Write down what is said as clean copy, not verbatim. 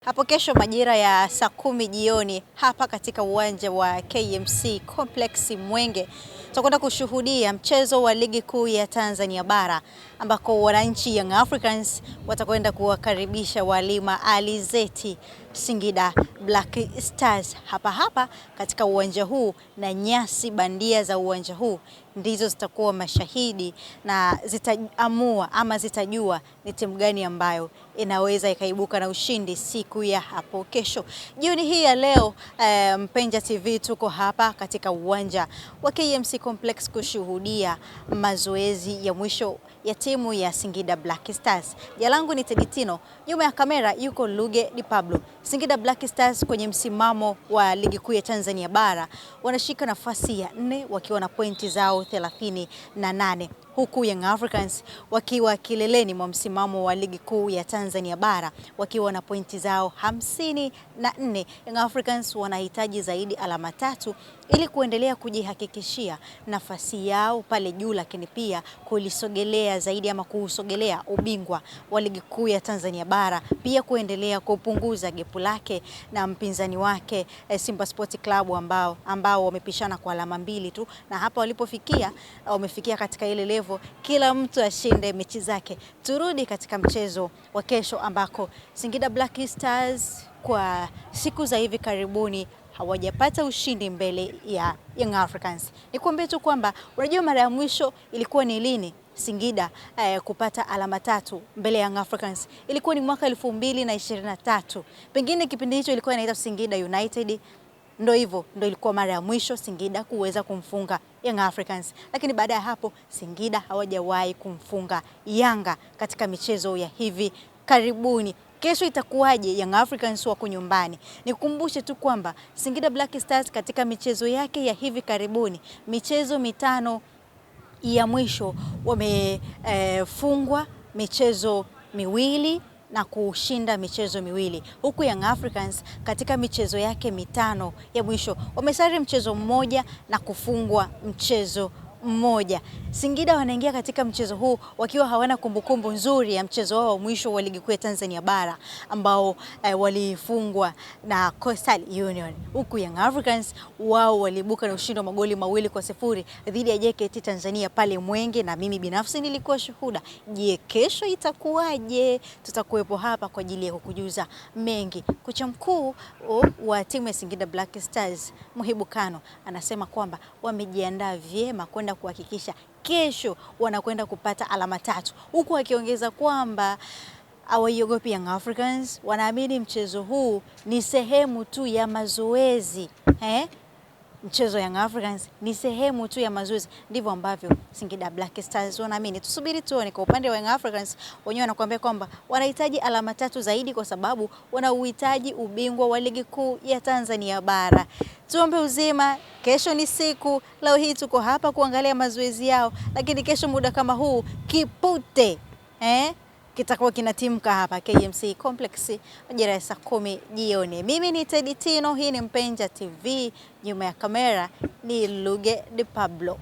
Hapo kesho majira ya saa 10 jioni hapa katika uwanja wa KMC Complex Mwenge tutakwenda kushuhudia mchezo wa ligi kuu ya Tanzania bara ambako wananchi Young Africans watakwenda kuwakaribisha Walima Alizeti Singida Black Stars hapa katika uwanja huu, na nyasi bandia za uwanja huu ndizo zitakuwa mashahidi na zitaamua ama zitajua ni timu gani ambayo inaweza ikaibuka na ushindi siku ya hapo kesho. Jioni hii ya leo Mpenja TV tuko hapa katika uwanja wa KMC Complex kushuhudia mazoezi ya mwisho ya timu ya Singida Black Stars. Jina langu ni Teddy Tino, nyuma ya kamera yuko Luge Di Pablo. Singida Black Stars kwenye msimamo wa ligi kuu ya Tanzania bara wanashika nafasi ya 4 wakiwa na pointi zao 38, huku Young Africans wakiwa kileleni mwa msimamo wa ligi kuu ya Tanzania bara wakiwa na pointi zao 54. Young Africans wanahitaji zaidi alama 3 ili kuendelea kujihakikishia nafasi yao pale juu, lakini pia kulisogelea zaidi ama kuusogelea ubingwa wa ligi kuu ya Tanzania bara, pia kuendelea kupunguza gepu lake na mpinzani wake Simba Sports Club ambao wamepishana kwa alama 2 tu, na hapa walipofikia wamefikia katika ile level kila mtu ashinde mechi zake. Turudi katika mchezo wa kesho ambako Singida Black Stars kwa siku za hivi karibuni hawajapata ushindi mbele ya Young Africans. Nikwambie tu kwamba unajua mara ya mwisho ilikuwa ni lini Singida kupata alama 3 mbele ya Young Africans? Ilikuwa ni mwaka 2023. Pengine kipindi hicho ilikuwa inaitwa Singida United. Ndio hivyo, ndio ilikuwa mara ya mwisho Singida kuweza kumfunga Young Africans. Lakini baada ya hapo Singida hawajawahi kumfunga Yanga katika michezo ya hivi karibuni. Kesho itakuwaje? Young Africans wako nyumbani. Nikukumbushe tu kwamba Singida Black Stars katika michezo yake ya hivi karibuni, michezo 5 ya mwisho wamefungwa michezo 2 na kushinda michezo 2, huku Young Africans katika michezo yake 5 ya mwisho wamesare mchezo 1 na kufungwa mchezo 1. Singida wanaingia katika mchezo huu wakiwa hawana kumbukumbu nzuri ya mchezo wao mwisho wa ligi kuu ya Tanzania bara ambao walifungwa na Coastal Union, huku Young Africans wao waliibuka na ushindi wa magoli 2-0 dhidi ya JKT Tanzania pale Mwenge, na mimi binafsi nilikuwa shuhuda. Je, kesho itakuwaje? Tutakuwepo hapa kwa ajili ya kukujuza mengi. Kocha mkuu wa timu ya Singida Black Stars Muhibu Kano anasema kwamba wamejiandaa vyema kwenda kuhakikisha kesho wanakwenda kupata alama 3, huku akiongeza kwamba hawaiogopi Young Africans. Wanaamini mchezo huu ni sehemu tu ya mazoezi. Mchezo Young Africans ni sehemu tu ya mazoezi, ndivyo ambavyo Singida Black Stars wanaamini. Tusubiri tuone. Kwa upande wa Young Africans wenyewe wanakuambia kwamba wanahitaji alama 3 zaidi kwa sababu wanauhitaji ubingwa wa ligi kuu ya Tanzania bara. Tuombe uzima, kesho ni siku. Leo hii tuko hapa kuangalia mazoezi yao, lakini kesho muda kama huu kipute kitakuwa kinatimka hapa KMC Complex majira ya saa 10 jioni. Mimi ni Teddy Tino, hii ni Mpenja TV, nyuma ya kamera ni Luge Di Pablo.